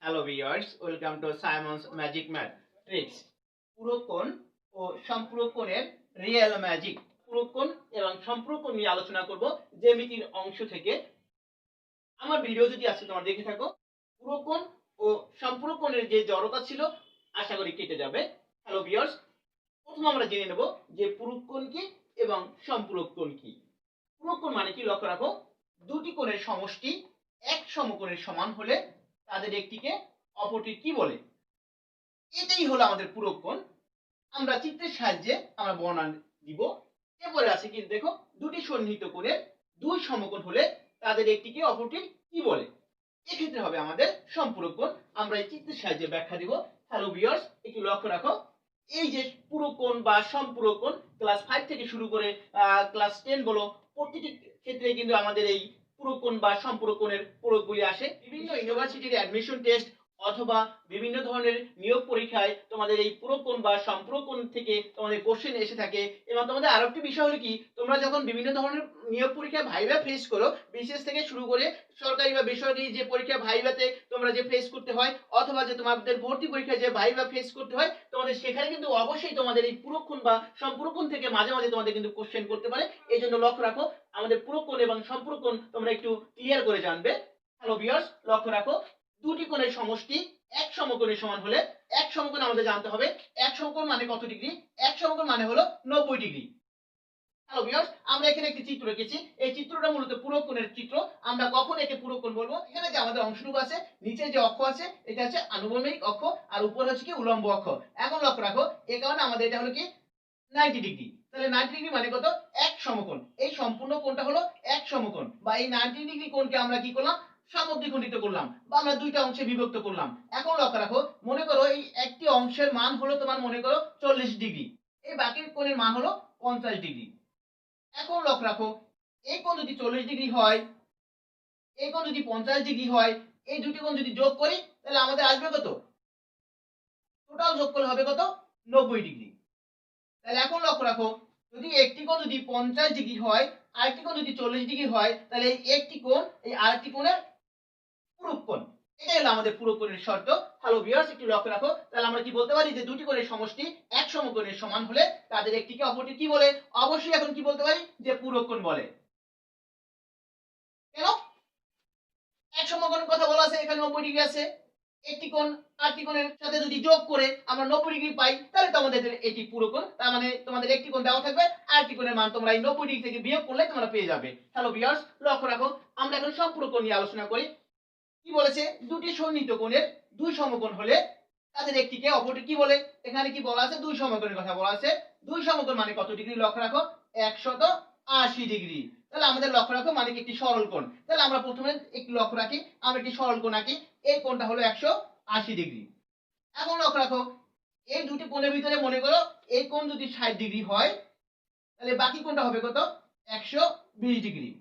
Hello viewers, welcome to Simon's magic math tricks. পুরোকোণ ও সম্পূরকোণের রিয়েল ম্যাজিক। পুরোকোণ এবং সম্পূরকোণ নিয়ে আলোচনা করব জ্যামিতির অংশ থেকে। আমার ভিডিও যদি আজকে তোমরা দেখে থাকো, পুরোকোণ ও সম্পূরকোণের যে জড়তা ছিল আশা করি কেটে যাবে। হ্যালো ভিউয়ার্স, প্রথমে আমরা জেনে নেব যে পুরোকোণ কি এবং সম্পূরকোণ কি। পুরোকোণ মানে কি লক্ষ্য রাখো, দুটি কোণের সমষ্টি এক সমকোণের সমান হলে তাদের একটিকে অপরটি কি বলে, এটাই হলো আমাদের পুরোকোণ। আমরা চিত্রের সাহায্যে আমরা বর্ণনা দিব। এরপরে আছে কি দেখো, দুটি সন্নিহিত কোণের দুই সমকোণ হলে তাদের একটিকে অপরটির কি বলে, এক্ষেত্রে হবে আমাদের সম্পূরকোণ। আমরা এই চিত্রের সাহায্যে ব্যাখ্যা দিব। হ্যালো ভিউয়ার্স, একটু লক্ষ্য রাখো, এই যে পুরোকোণ বা সম্পূরকোণ ক্লাস 5 থেকে শুরু করে ক্লাস 10 বলো, প্রতিটি ক্ষেত্রে কিন্তু আমাদের এই পুরোকোণ বা সম্পূরকোণের প্রয়োগগুলি আসে। বিভিন্ন ইউনিভার্সিটির অ্যাডমিশন টেস্ট অথবা বিভিন্ন ধরনের নিয়োগ পরীক্ষায় তোমাদের এই পুরোকোণ বা সম্পূরকোণ থেকে তোমাদের কোশ্চেন এসে থাকে। এবং তোমাদের আরেকটি বিষয় হলো কি, তোমরা যখন বিভিন্ন ধরনের নিয়োগ পরীক্ষা ভাইভা ফেস করো, বিশেষ থেকে শুরু করে সরকারি বা বেসরকারি যে পরীক্ষা ভাইভাতে তোমরা যে ফেস করতে হয়, অথবা যে তোমাদের ভর্তি পরীক্ষায় যে ভাইভা ফেস করতে হয়, তোমাদের সেখানে কিন্তু অবশ্যই তোমাদের এই পুরোকোণ বা সম্পূরকোণ থেকে মাঝে মাঝে তোমাদের কিন্তু কোশ্চেন করতে পারে। এই জন্য লক্ষ্য রাখো, আমাদের পুরোকোণ এবং সম্পূরকোণ তোমরা একটু ক্লিয়ার করে জানবে। হ্যালো ভিউয়ার্স, লক্ষ্য রাখো, দুটি কোণের সমষ্টি এক সমকোণের সমান হলে, এক সমকোণ আমাদের জানতে হবে এক সমকোণ মানে কত ডিগ্রি। এক সমকোণ মানে হলো 90 ডিগ্রি। হ্যালো ভিউয়ার্স, আমরা এখানে একটি চিত্র রেখেছি। এই চিত্রটা মূলত পুরোকোণের চিত্র। আমরা কখন একে পুরোকোণ বলবো, এখানে যে আমাদের অংশটুকু আছে, নিচে যে অক্ষ আছে এটা হচ্ছে আনুভূমিক অক্ষ, আর উপরে হচ্ছে কি উলম্ব অক্ষ। এখন লক্ষ্য রাখো, এই কারণে আমাদের এটা হলো কি 90 ডিগ্রি। তাহলে 90 ডিগ্রি মানে কত, এক সমকোণ। এই সম্পূর্ণ কোণটা হলো এক সমকোণ, বা এই 90 ডিগ্রি কোণকে আমরা কি করলাম, সমদ্বিখণ্ডিত করলাম, বা আমরা দুইটা অংশে বিভক্ত করলাম। এখন লক্ষ্য রাখো, মনে করো এই একটি অংশের মান হলো তোমার মনে করো 40 ডিগ্রি, এই বাকি কোণের মান হলো 50 ডিগ্রি। এখন লক্ষ্য রাখো, এই কোণ যদি 40 ডিগ্রি হয়, এই কোণ যদি 50 ডিগ্রি হয়, এই দুটি কোণ যদি যোগ করি তাহলে আমাদের আসবে কত, টোটাল যোগ করলে হবে কত, 90 ডিগ্রি। তাহলে এখন লক্ষ্য রাখো, যদি একটি কোণ যদি 50 ডিগ্রি হয়, আরেকটি কোণ যদি 40 ডিগ্রি হয়, তাহলে এই একটি কোণ এই আরেকটি কোণের পুরুষ কোণ। এটাই হলো আমাদের পুরো কোণের শর্ত। হ্যালো ভিউয়ার্স, একটু লক্ষ্য রাখো, তাহলে আমরা কি বলতে পারি যে দুটি কোণের সমষ্টি এক সমকোণের সমান হলে তাদের একটিকে অপরটি কি বলে, অবশ্যই এখন কি বলতে পারি যে পুরো কোণ বলে। কেন, এক সমকোণের কথা বলা আছে, এখানে 90 ডিগ্রি আছে, একটি কোণ আরেকটি কোণের সাথে যদি যোগ করে আমরা 90 ডিগ্রি পাই, তাহলে তো আমাদের এটি পুরো কোণ। তার মানে তোমাদের একটি কোণ দেওয়া থাকবে, আরেকটি কোণের মান তোমরা এই 90 ডিগ্রি থেকে বিয়োগ করলে তোমরা পেয়ে যাবে। হ্যালো ভিউয়ার্স, লক্ষ্য রাখো, আমরা এখন সম্পূরক কোণ নিয়ে আলোচনা করি। কি বলেছে, দুটি সন্নিহিত কোণের দুই সমকোণ হলে তাদের একটিকে অপরটি কি বলে। এখানে কি বলা আছে, দুই সমকোণের কথা বলা আছে। দুই সমকোণ মানে কত ডিগ্রি, লক্ষ্য রাখো 180 ডিগ্রি। তাহলে আমাদের লক্ষ্য রাখো মানে কি একটি সরল কোণ। তাহলে আমরা প্রথমে একটু লক্ষ্য রাখি, আমরা একটি সরল কোণ আঁকি। এই কোণটা হলো 180 ডিগ্রি। এখন লক্ষ্য রাখো, এই দুটি কোণের ভিতরে মনে করো এই কোণ যদি 60 ডিগ্রি হয়, তাহলে বাকি কোণটা হবে কত, 120 ডিগ্রি।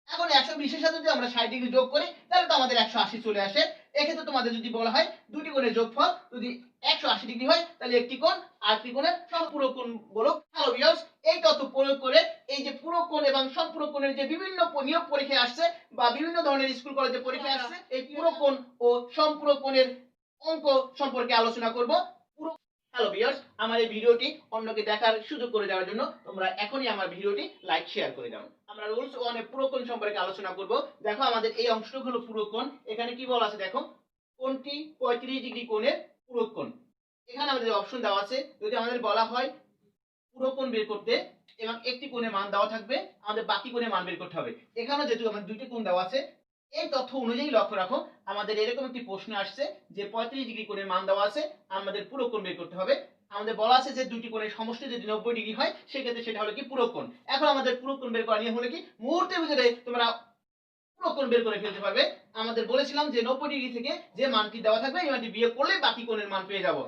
এখন 120 এর সাথে যদি আমরা 60 ডিগ্রি যোগ করি, তাহলে তো আমাদের 180 চলে আসে। এক্ষেত্রে তোমাদের যদি বলা হয় দুটি কোণের যোগফল যদি 180 ডিগ্রি হয়, তাহলে একটি কোণ আরেকটি কোণের সম্পূরক কোণ বলো। হ্যালো ভিউয়ার্স, এই তথ্য প্রয়োগ করে এই যে পুরো কোণ এবং সম্পূরক কোণের যে বিভিন্ন নিয়োগ পরীক্ষায় আসছে বা বিভিন্ন ধরনের স্কুল কলেজে পরীক্ষায় আসছে, এই পুরো কোণ ও সম্পূরক কোণের অঙ্ক সম্পর্কে আলোচনা করব। পুরো হ্যালো ভিউয়ার্স, আমার এই ভিডিওটি অন্যকে দেখার সুযোগ করে দেওয়ার জন্য তোমরা এখনই আমার ভিডিওটি লাইক শেয়ার করে দাও। আমরা রুলস 1 এ পুরোকোণ সম্পর্কে আলোচনা করব। দেখো, আমাদের এই অংশটুকু হলো পুরোকোণ। এখানে কি বলা আছে দেখো, কোণটি 35 ডিগ্রি কোণের পুরোকোণ। এখানে আমাদের অপশন দেওয়া আছে, যদি আমাদের বলা হয় পুরোকোণ বের করতে এবং একটি কোণের মান দেওয়া থাকবে, আমাদের বাকি কোণের মান বের করতে হবে। এখানে যেহেতু আমাদের দুইটি কোণ দেওয়া আছে, এই তথ্য অনুযায়ী লক্ষ্য রাখো, আমাদের এরকম একটি প্রশ্ন আসছে যে 35 ডিগ্রি কোণের মান দেওয়া আছে, আমাদের পুরোকোণ বের করতে হবে। আমাদের বলা আছে যে দুটি কোণের সমষ্টি যদি 90 ডিগ্রি হয়, সেক্ষেত্রে সেটা হলো কি পুরোকোণ। এখন আমাদের পুরোকোণ বের করা নিয়ে হলো কি, মুহূর্তের ভিতরে তোমরা পুরোকোণ বের করে ফেলতে পারবে। আমাদের বলেছিলাম যে 90 ডিগ্রি থেকে যে মানটি দেওয়া থাকবে, এই মানটি বিয়োগ করলে বাকি কোণের মান পেয়ে যাব।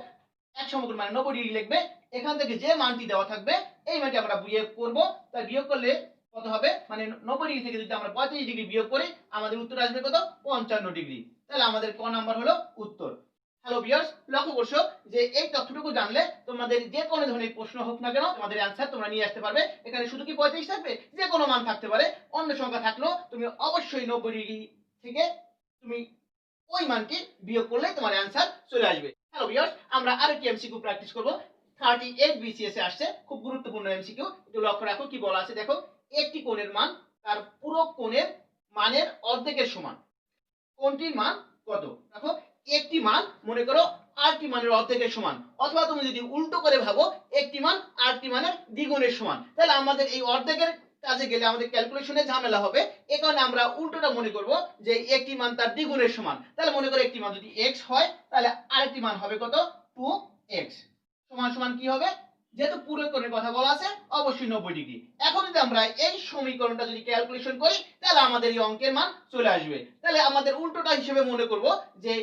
এক সমকোণ মানে 90 ডিগ্রি লিখবে, এখান থেকে যে মানটি দেওয়া থাকবে এই মানটি আমরা বিয়োগ করব। তাই বিয়োগ করলে কত হবে, মানে 90 ডিগ্রি থেকে যদি আমরা 35 ডিগ্রি বিয়োগ করি, আমাদের উত্তর আসবে কত, 55 ডিগ্রি। তাহলে আমাদের ক নাম্বার হলো উত্তর। হ্যালো ভিউয়ার্স, লক্ষ্য করছো যে এই তথ্যটুকু জানলে তোমাদের যে কোনো ধরনের প্রশ্ন হোক না কেন, তোমাদের অ্যানসার তোমরা নিয়ে আসতে পারবে। এখানে শুধু কি 35 থাকবে, যে কোনো মান থাকতে পারে, অন্য সংখ্যা থাকলেও তুমি অবশ্যই 90 ডিগ্রি থেকে তুমি ওই মানটি বিয়োগ করলে তোমার অ্যান্সার চলে আসবে। হ্যালো ভিউয়ার্স, আমরা আরেকটি এমসিকিউ প্র্যাকটিস করব। 38 বিসিএস এ আসছে, খুব গুরুত্বপূর্ণ এমসিকিউ। একটু লক্ষ্য রাখো কি বলা আছে দেখো। একটি কোণের মান তার পুরো কোণের মানের অর্ধেকের সমান। কোনটির মান কত? দেখো, একটি মান মনে করো আরটি মানের অর্ধেকের সমান, অথবা তুমি যদি উল্টো করে ভাবো একটি মান আরটি মানের দ্বিগুণের সমান, তাহলে আমাদের এই অর্ধেকের কাজে গেলে আমাদের ক্যালকুলেশনে ঝামেলা হবে। এই কারণে আমরা উল্টোটা মনে করব যে একটি মান তার দ্বিগুণের সমান। তাহলে মনে করো একটি মান যদি x হয়, তাহলে আরেকটি মান হবে কত? 2x সমান সমান কি হবে? যেহেতু পুরো কোণের কথা বলা আছে, অবশ্যই 90 ডিগ্রি। এখন যদি আমরা এই সমীকরণটা যদি ক্যালকুলেশন করি, তাহলে আমাদের এই অঙ্কের মান চলে আসবে। তাহলে আমাদের উল্টোটা হিসেবে মনে করব যে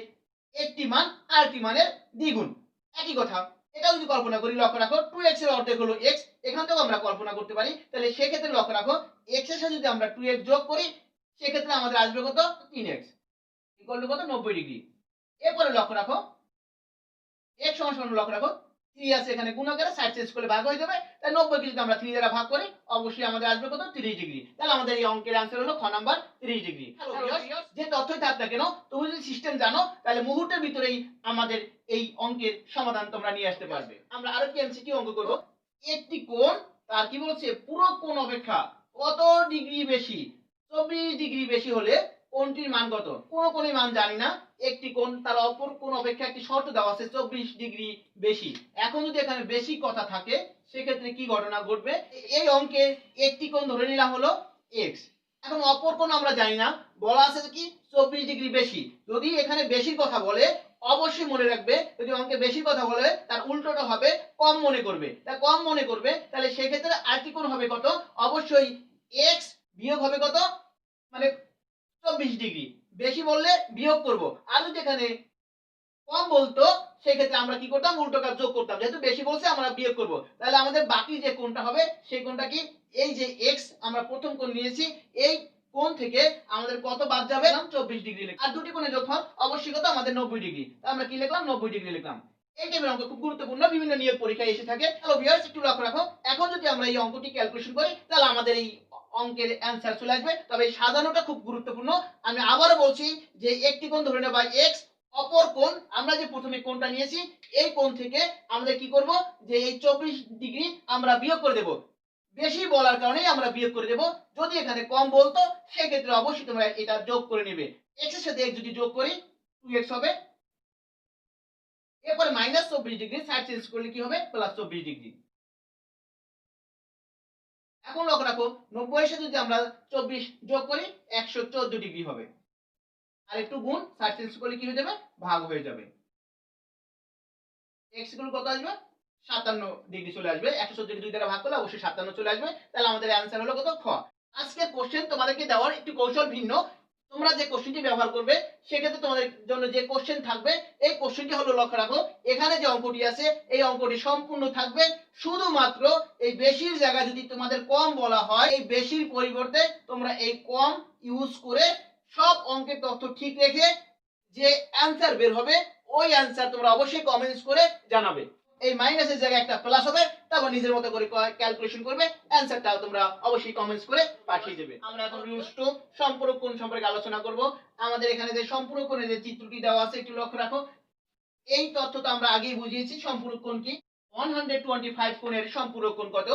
একটি মান আরেকটি মানের দ্বিগুণ। একই কথা, এটা যদি কল্পনা করি, লক্ষ্য রাখো 2x এর অর্ধেক হলো x, এখান থেকেও আমরা কল্পনা করতে পারি। তাহলে সেক্ষেত্রে লক্ষ্য রাখো x এর সাথে যদি আমরা 2x যোগ করি, সেক্ষেত্রে আমাদের আসবে কত? 3x ইকুয়াল টু কত? 90 ডিগ্রি। এরপরে লক্ষ্য রাখো x সমান সমান, লক্ষ্য রাখো 3 আছে এখানে, গুণ করে সাইড চেঞ্জ করলে ভাগ হয়ে যাবে। তাই 90 কে যদি আমরা 3 দ্বারা ভাগ করি, অবশ্যই আমাদের আসবে কত? 30 ডিগ্রি। তাহলে আমাদের এই অঙ্কের आंसर হলো খ নাম্বার 30 ডিগ্রি। যে তথ্যই থাক না কেন, তুমি যদি সিস্টেম জানো, তাহলে মুহূর্তের ভিতরেই আমাদের এই অঙ্কের সমাধান তোমরা নিয়ে আসতে পারবে। আমরা আরো কি এমসিকিউ অঙ্ক করব। একটি কোণ তার কি বলছে পুরো কোণ অপেক্ষা কত ডিগ্রি বেশি? 24 ডিগ্রি বেশি হলে কোণটির মান কত? কোন কোণের মান জানি না, একটি কোণ তার অপর কোণ অপেক্ষা একটি শর্ত দেওয়া আছে 24 ডিগ্রি বেশি। এখন যদি এখানে বেশি কথা থাকে, সেক্ষেত্রে কি ঘটনা ঘটবে? এই অঙ্কে একটি কোণ ধরে নিলাম হলো x, এখন অপর কোণ আমরা জানি না, বলা আছে কি 24 ডিগ্রি বেশি। যদি এখানে বেশির কথা বলে, অবশ্যই মনে রাখবে যদি অঙ্কে বেশি কথা বলে, তার উল্টোটা হবে কম মনে করবে। তা কম মনে করবে, তাহলে সেক্ষেত্রে আরেকটি কোণ হবে কত? অবশ্যই x বিয়োগ হবে কত? মানে 24 ডিগ্রি। বেশি বললে বিয়োগ করব, আর যদি এখানে কম বলতো, সেক্ষেত্রে আমরা কি করতাম? উল্টো কাজ যোগ করতাম। যেহেতু বেশি বলছে, আমরা বিয়োগ করব। তাহলে আমাদের বাকি যে কোণটা হবে, সেই কোণটা কি? এই যে x আমরা প্রথম কোণ নিয়েছি, এই কোণ থেকে আমাদের কত বাদ যাবে? 24 ডিগ্রি লিখলাম। আর দুটি কোণের যোগফল অবশ্যই কত? আমাদের 90 ডিগ্রি। তাহলে আমরা কি লিখলাম? 90 ডিগ্রি লিখলাম। এই টাইপের অঙ্ক খুব গুরুত্বপূর্ণ, বিভিন্ন নিয়োগ পরীক্ষায় এসে থাকে। হ্যালো ভিউয়ার্স, একটু লক্ষ্য রাখো। এখন যদি আমরা এই অঙ্কটি ক্যালকুলেশন করি, তাহলে আমাদের এই অঙ্কের অ্যান্সার চলে আসবে। তবে এই সাজানোটা খুব গুরুত্বপূর্ণ। আমি আবারও বলছি যে একটি কোণ ধরে নেবা x, অপর কোণ আমরা যে প্রথমে কোণটা নিয়েছি, এই কোণ থেকে আমরা কি করব? যে এই 24 ডিগ্রি আমরা বিয়োগ করে দেব। বেশি বলার কারণে আমরা বিয়োগ করে দেব। যদি এখানে কম বলতো, সেক্ষেত্রে অবশ্যই তোমরা এটা যোগ করে নেবে। x এর সাথে x যদি যোগ করি, 2x হবে। এরপরে মাইনাস 24 ডিগ্রি সাইড চেঞ্জ করলে কি হবে? Plus 24 degree. এখন লক্ষ্য রাখো 90 এর সাথে যদি আমরা 24 যোগ করি, 114 ডিগ্রি হবে। আর একটু গুণ সাইড চেঞ্জ করলে কি হয়ে যাবে? ভাগ হয়ে যাবে। x ইকুয়াল কত আসবে? 57 ডিগ্রি চলে আসবে। 114 কে 2 দ্বারা ভাগ করলে অবশ্যই 57 চলে আসবে। তাহলে আমাদের অ্যানসার হলো কত? খ। আজকের কোশ্চেন তোমাদেরকে দেওয়ার একটু কৌশল ভিন্ন। তোমরা যে কোশ্চেনটি ব্যবহার করবে, সেক্ষেত্রে তোমাদের জন্য যে কোশ্চেন থাকবে, এই কোশ্চেনটি হলো, লক্ষ্য রাখো এখানে যে অঙ্কটি আছে, এই অঙ্কটি সম্পূর্ণ থাকবে। শুধুমাত্র এই বেশির জায়গায় যদি তোমাদের কম বলা হয়, এই বেশির পরিবর্তে তোমরা এই কম ইউজ করে সব অঙ্কের তথ্য ঠিক রেখে যে অ্যানসার বের হবে, ওই অ্যানসার তোমরা অবশ্যই কমেন্টস করে জানাবে। এই মাইনাসের জায়গায় একটা প্লাস হবে, তারপর নিজের মতো করে ক্যালকুলেশন করবে, অ্যানসারটাও তোমরা অবশ্যই কমেন্টস করে পাঠিয়ে দেবে। আমরা এখন রুলস 2 সম্পূরক কোণ সম্পর্কে আলোচনা করব। আমাদের এখানে যে সম্পূরক কোণের যে চিত্রটি দেওয়া আছে, একটু লক্ষ্য রাখো। এই তথ্যটা আমরা আগেই বুঝিয়েছি সম্পূরক কোণ কি। 125 কোণের সম্পূরক কোণ কত?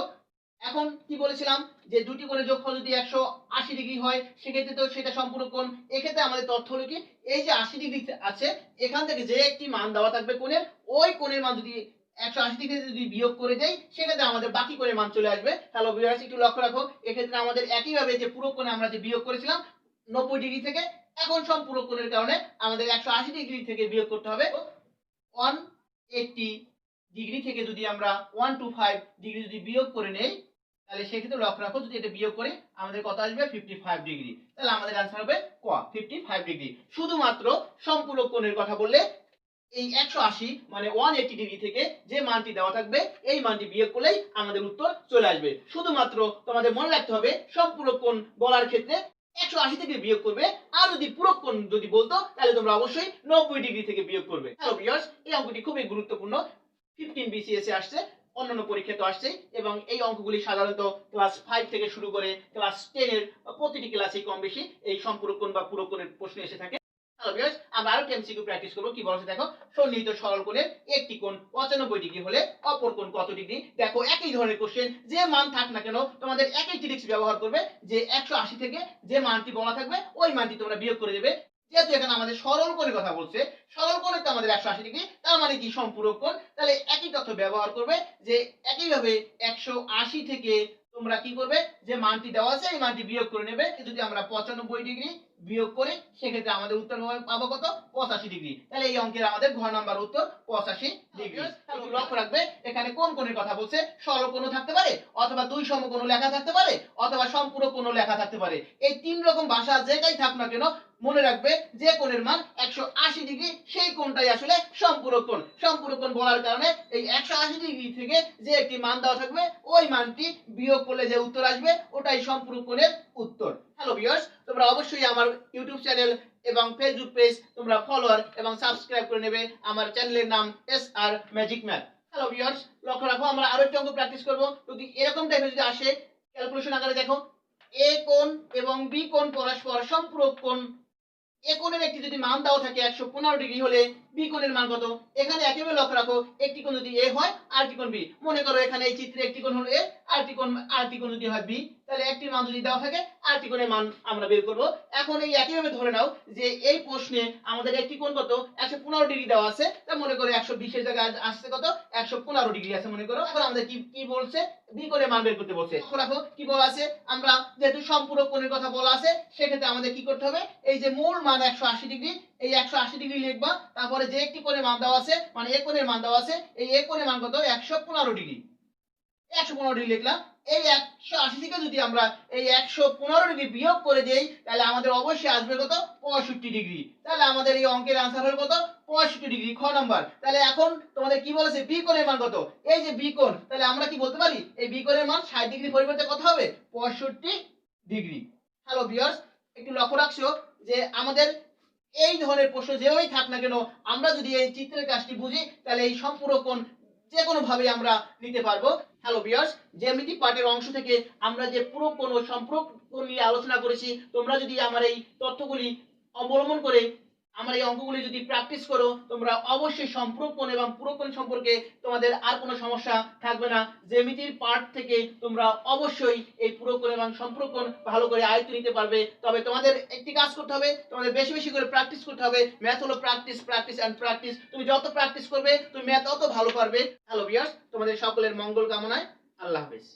এখন কি বলেছিলাম যে দুটি কোণের যোগফল যদি 180 ডিগ্রি হয়, সেক্ষেত্রে তো সেটা সম্পূরক কোণ। এক্ষেত্রে আমাদের তথ্য হলো কি, এই যে 80 ডিগ্রি আছে, এখান থেকে যে একটি মান দেওয়া থাকবে কোণের, ওই কোণের মান যদি 180 ডিগ্রি যদি বিয়োগ করে দেই, সেক্ষেত্রে আমাদের বাকি কোণের মান চলে আসবে। হ্যালো ভিউয়ার্স, একটু লক্ষ্য রাখো। এক্ষেত্রে আমাদের একইভাবে যে পুরো কোণে আমরা যে বিয়োগ করেছিলাম 90 ডিগ্রি থেকে, এখন সম্পূরক কোণের কারণে আমাদের 180 ডিগ্রি থেকে বিয়োগ করতে হবে। 180 ডিগ্রি থেকে যদি আমরা 125 ডিগ্রি যদি বিয়োগ করে নেই, তাহলে সেক্ষেত্রে লক্ষ্য রাখো যদি এটা বিয়োগ করি, আমাদের কত আসবে? 55 ডিগ্রি। তাহলে আমাদের आंसर হবে ক, 55 ডিগ্রি। শুধুমাত্র সম্পূরক কোণের কথা বললে এই 180 মানে 180 ডিগ্রি থেকে যে মানটি দেওয়া থাকবে, এই মানটি বিয়োগ করলেই আমাদের উত্তর চলে আসবে। শুধুমাত্র তোমাদের মনে রাখতে হবে সম্পূরক কোণ বলার ক্ষেত্রে 180 থেকে বিয়োগ করবে, আর যদি পূরক কোণ যদি বলতো, তাহলে তোমরা অবশ্যই 90 ডিগ্রি থেকে বিয়োগ করবে। হ্যালো ভিউয়ার্স, এই অঙ্কটি খুবই গুরুত্বপূর্ণ। 15 বিসিএস এ আসছে, অন্যান্য পরীক্ষা তো আসছেই, এবং এই অঙ্কগুলি সাধারণত ক্লাস 5 থেকে শুরু করে ক্লাস 10 এর প্রতিটি ক্লাসেই কম বেশি এই সম্পূরক কোণ বা পূরক কোণের প্রশ্ন এসে থাকে। হ্যালো ভিউয়ার্স, আমরা আরো এমসিকিউ প্র্যাকটিস করব। কি বলছে দেখো, সন্নিহিত সরল কোণের একটি কোণ 95 ডিগ্রি হলে অপর কোণ কত ডিগ্রি? দেখো একই ধরনের কোশ্চেন, যে মান থাক না কেন তোমাদের একই ট্রিক্স ব্যবহার করবে, যে 180 থেকে যে মানটি বলা থাকবে ওই মানটি তোমরা বিয়োগ করে দেবে। যেহেতু এখানে আমাদের সরল কোণের কথা বলছে, সরল কোণে তো আমাদের 180 ডিগ্রি, তার মানে কি সম্পূরক কোণ, তাহলে একই তথ্য ব্যবহার করবে, যে একইভাবে 180 থেকে তোমরা কি করবে, যে মানটি দেওয়া আছে এই মানটি বিয়োগ করে নেবে। যদি আমরা 95 ডিগ্রি বিয়োগ করি সেক্ষেত্রে আমাদের উত্তর পাবো কত? 85 ডিগ্রি। তাহলে এই অঙ্কের আমাদের ঘ নাম্বার উত্তর 85 ডিগ্রি। একটু লক্ষ্য রাখবে, এখানে কোন কোণের কথা বলছে? সরল কোণও থাকতে পারে, অথবা দুই সমকোণও লেখা থাকতে পারে, অথবা সম্পূরক কোণও লেখা থাকতে পারে। এই তিন রকম ভাষা যেটাই থাক না কেন, মনে রাখবে যে কোণের মান 180 ডিগ্রি সেই কোণটাই আসলে সম্পূরক কোণ। সম্পূরক কোণ বলার কারণে এই 180 ডিগ্রি থেকে যে একটি মান দেওয়া থাকবে ওই মানটি বিয়োগ করলে যে উত্তর আসবে ওটাই সম্পূরক কোণের উত্তর। হ্যালো ভিউয়ার্স, তোমরা অবশ্যই আমার ইউটিউব চ্যানেল এবং ফেসবুক পেজ তোমরা ফলোয়ার এবং সাবস্ক্রাইব করে নেবে। আমার চ্যানেলের নাম SR magic math. Hello viewers, লক্ষ্য রাখো, আমরা আরো একটি অঙ্ক প্র্যাকটিস করব। যদি এরকম টাইপের যদি আসে ক্যালকুলেশন আকারে, দেখো এ কোণ এবং বি কোণ পরস্পর সম্পূরক কোণ। এ কোণের একটি যদি মান দেওয়া থাকে 115 ডিগ্রি হলে বি কোণের মান কত? এখানে একেবারে লক্ষ্য রাখো, একটি কোণ যদি এ হয় আরেকটি কোণ বি, মনে করো এখানে এই চিত্রে একটি কোণ হলো এ, আরেকটি কোণ যদি হয় বি, তাহলে একটি মান যদি দেওয়া থাকে আরেকটি কোণের মান আমরা বের করব। এখন এই একইভাবে ধরে নাও যে এই প্রশ্নে আমাদের একটি কোণ কত? 115 ডিগ্রি দেওয়া আছে, তা মনে করো 120 এর জায়গায় আসছে কত? 115 ডিগ্রি আছে মনে করো। এখন আমাদের কি কি বলছে? বি কোণের মান বের করতে বলছে। লক্ষ্য রাখো কি বলা আছে, আমরা যেহেতু সম্পূরক কোণের কথা বলা আছে সেক্ষেত্রে আমাদের কি করতে হবে, এই যে মূল মান 180 ডিগ্রি, এই 180 ডিগ্রি লিখবা, তারপরে যে একটি কোণের মান দেওয়া আছে মানে এ কোণের মান দেওয়া আছে, এই এ কোণের মান কত? 115 ডিগ্রি। 115 ডিগ্রি লিখলাম। এই 180 থেকে যদি আমরা এই 115 ডিগ্রি বিয়োগ করে দেই তাহলে আমাদের অবশ্যই আসবে কত? 65 ডিগ্রি। তাহলে আমাদের এই অঙ্কের आंसर হলো কত? 65 ডিগ্রি, খ নাম্বার। তাহলে এখন তোমাদের কি বলেছে? বি কোণের মান কত? এই যে বি কোণ, তাহলে আমরা কি বলতে পারি এই বি কোণের মান 60 ডিগ্রি পরিবর্তে কত হবে? 65 ডিগ্রি। হ্যালো ভিউয়ার্স, একটু লক্ষ্য রাখছো যে আমাদের এই ধরনের প্রশ্ন যেভাবেই থাক না কেন, আমরা যদি এই চিত্রের কাজটি বুঝি তাহলে এই সম্পূরক কোণ যে কোনো ভাবে আমরা নিতে পারবো। হ্যালো ভিউয়ার্স, জ্যামিতি পাঠের অংশ থেকে আমরা যে পুরো কোণ ও সম্পূরক কোণ নিয়ে আলোচনা করেছি, তোমরা যদি আমার এই তথ্যগুলি অবলম্বন করে আমার এই অঙ্কগুলি যদি প্র্যাকটিস করো, তোমরা অবশ্যই সম্পূরক কোণ এবং পুরো কোণ সম্পর্কে তোমাদের আর কোনো সমস্যা থাকবে না। জ্যামিতির পাঠ থেকে তোমরা অবশ্যই এই পুরো কোণ এবং সম্পূরক কোণ ভালো করে আয়ত্ত নিতে পারবে। তবে তোমাদের একটি কাজ করতে হবে, তোমাদের বেশি বেশি করে প্র্যাকটিস করতে হবে। ম্যাথ হলো প্র্যাকটিস, প্র্যাকটিস এন্ড প্র্যাকটিস। তুমি যত প্র্যাকটিস করবে তুমি ম্যাথ তত ভালো পারবে। হ্যালো ভিউয়ার্স, তোমাদের সকলের মঙ্গল কামনায় আল্লাহ হাফেজ।